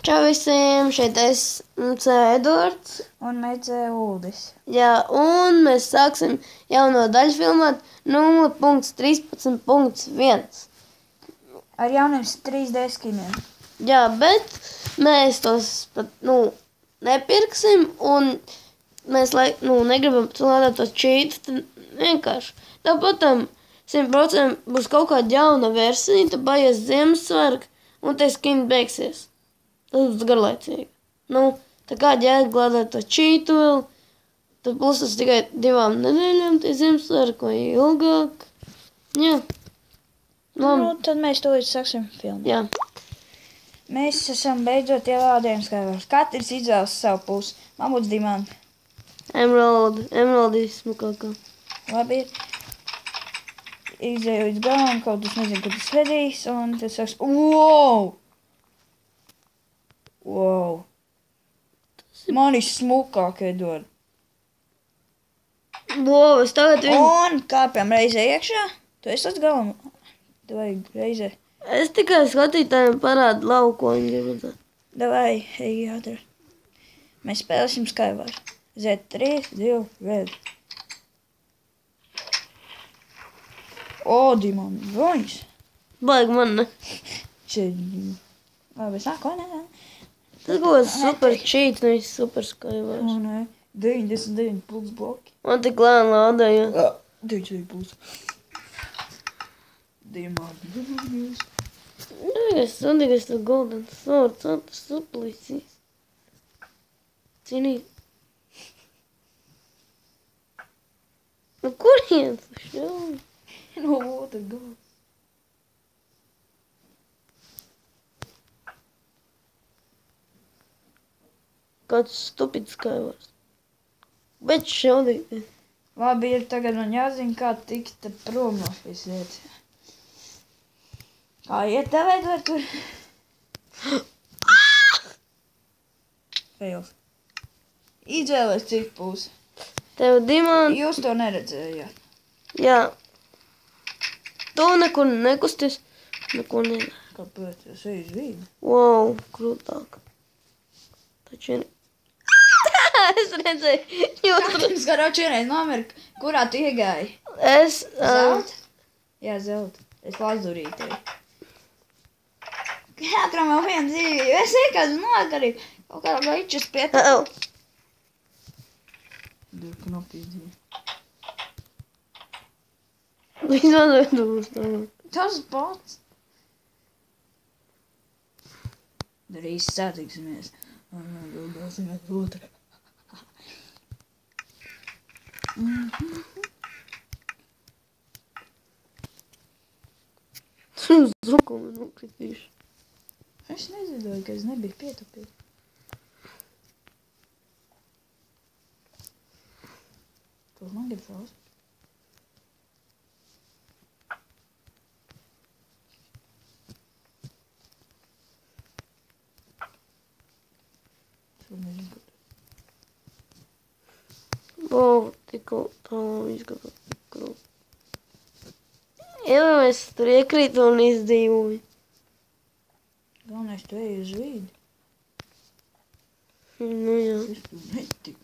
Čau visiem, šeit es Edvards. Un Meicē Uldis. Jā, un mēs sāksim jauno daļu filmāt 0.13.1. Ar jauniem 3D skiniem. Jā, bet mēs tos pat, nepirksim, un mēs, negribam lādēt tos cheatus, tad vienkārši. Tāpat tam 100% būs kaut kāda jauna versija, tad paies Ziemassvētki, un tie skini beigsies. Tas būs garlaicīgi. Tā kā jēga glādāt to cheatu vēl, tad būs tas tikai 2 nedēļām, tie Ziemassvētki vai ilgāk. Jā. Tad mēs to līdz sāksim filmu. Jā. Mēs esam beidzot ielādējums Skywars. Katrs izvēlas savu pusi. Man būs dimanta. Emerald smukākā. Labi ir. Izēju līdz galam, kaut es nezinu, kad tas vedīs, un tas sāks. Wow! Wow! Man ir smukāk, Edvard. Wow, es tagad viņu... Un kāpjam reizē iekšā? Tu esi līdz galam? Tu vajag reizē. Es tikai skatītājiem parādu lauku, ko viņi grib redzēt. Davai, ej jādara. Mēs spēlēsim Skywars. Z3, 2, 1. O, Dimon, voņas. Baigi man ne. Labi, es nāku, ne? Tas būs super cheat, nevis super Skywars. O, nē. 99 plus bloki. Man tik lēni lādējās. 99 plus. Dimon. Es to golden sword, tas suplīsīs. Cīnīt. Kurien tu šļauj? No otru galu. Kāds stupids Skywars. Bet šaudīt. Labi, ir tagad man jāzina, kā tikt prom no šīs vietas. Kā iet tev, Edvard, tur? Fails. Izvēlēs citu pusi. Tev Dimon... Jūs to neredzējāt. Jā. Tu nekur nekusties. Neko nedara. Kāpēc? Es eju uz vīdu. Wow, krūtāk. Taču ir... Es redzēju. Katrs garāč vienreiz nomirka. Kurā tu iegāji? Es... Zelta? Jā, zelta. Es lazurītēju. Katram vēl viena dzīvība. Es iekādu nogarīju. Kaut kādā gaičas pietā. Divi knopī dzīvi. Tas pats. Darīs satiksimies. Gādāsimies otru. Zukumi nokritīšu. Es nezināju, ka es nebiju pietupīt. To man grib savas. To nezinu. Wow, tikko tālu izgāju krūti. Jā, es tur iekrītu un izdzīvoju. Galvenais, tu eji uz vīdu. Nu jā. Es tu netiku.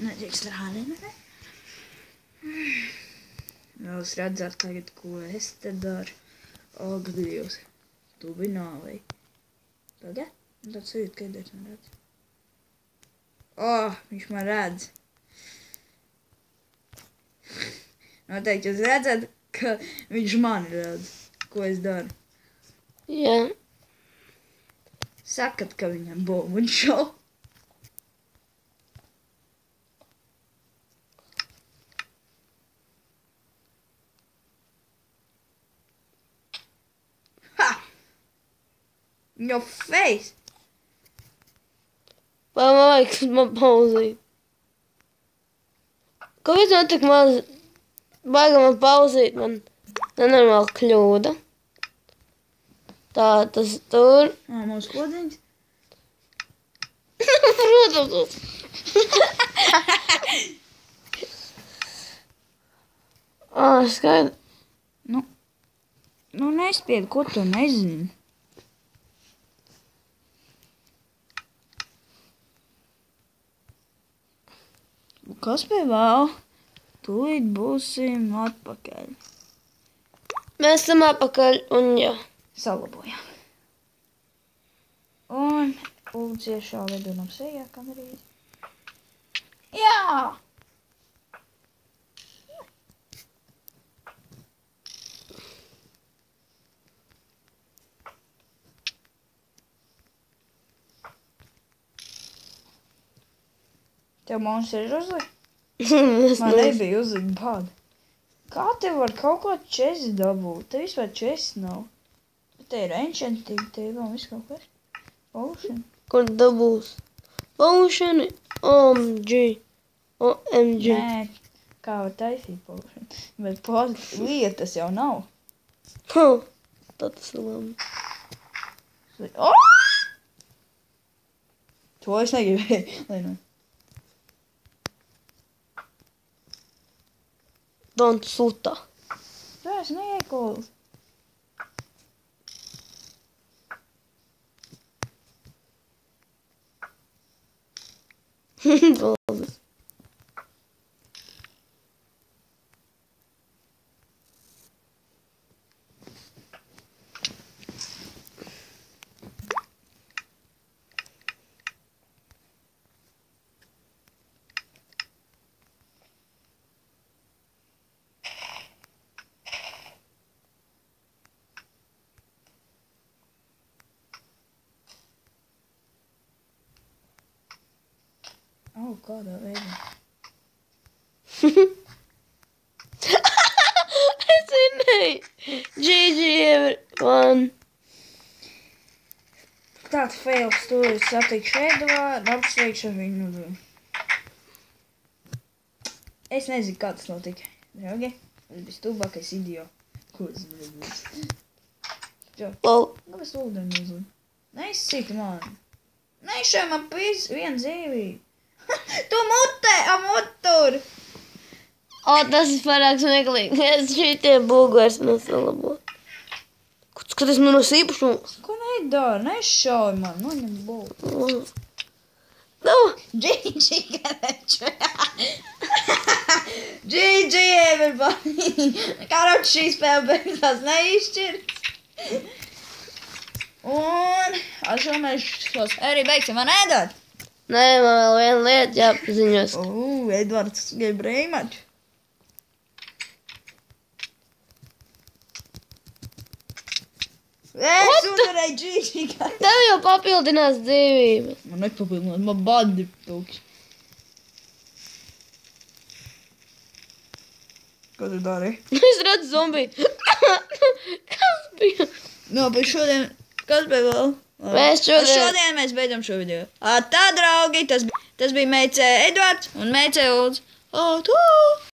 Nedrīkst rādīt. Vēlas redzēt tagad, ko es te daru. Ak, Dievs. Tu biji nāvei. Tagad? Tāds sajūt, ka Edvards man redz. Viņš man redz. Noteikti jūs redzat, ka viņš mani redz, ko es daru. Jā. Sakat, ka viņam bombuņu šau. Ha! In your face! Man vajag man pauzīt. Kāpēc man tik maz... Baga man pauzīt, man nenormāli kļūda. Tā, tas tur. Mūsu kodiņas? Protams. Skaidrs. Nu, Nu, nespied, ko tu nezini? Kas pie vēl? Tūlīt būsim atpakaļ. Mēs esam apakaļ un jā. Salabojam. Un ulciešā vedunam sejā kamerīzi. Jā! Tev monstri ir uzlikt? Man nebija uzlikt bādu. Kā tev var kaut ko česi dabūt? Te vispār česi nav. Te ir enchanting, te ir vēl viss kaut kas. Potion. Kur dabūs? Potion, OMG. OMG. Nē, kā var taisīt potion. Bet lietas jau nav. Tad tas ir labi. Oh! To es negribēju. Lai nu. Don't suta. Tā es neiekolu. Paldies. Kādā veidā? Es zināju. GG everyone. Tāds fails stūris satikšu Eduāru, apsveikšu ar viņu. Es nezinu, kā tas notika. Draugi, es biju stulbākais idio. Ko es biju? Kāpēc ūdeni uzlikt? Neizsit man. Nešai man viena dzīvība. Tu mutē, amutur! Tas ir pārāk smieklīgi. Es šitie būgu vairs nesalabo. Skaties manos īpašumus. Ko nedara? Nešauj man, noņem būgu. Nu, GG, gareču. GG, everybody. Karoči šī spēle beidzās neizšķirts. Un ar šo mēs šos arī beigsim, man Edvard? nē, man vēl viena lieta jāpaziņos. Edvards grib reimaču. Es uzvarēju GG. Tev jau papildinās dzīvība. Man nepapildinās, man badi tūkši. Ko tu dari? Es redzu zombiju. Kas bija? No, bet šodien, kas bija vēl? Šodien mēs beidzam šo video. Tā, draugi, tas bija meice Edvards un meice Ulds. Tu!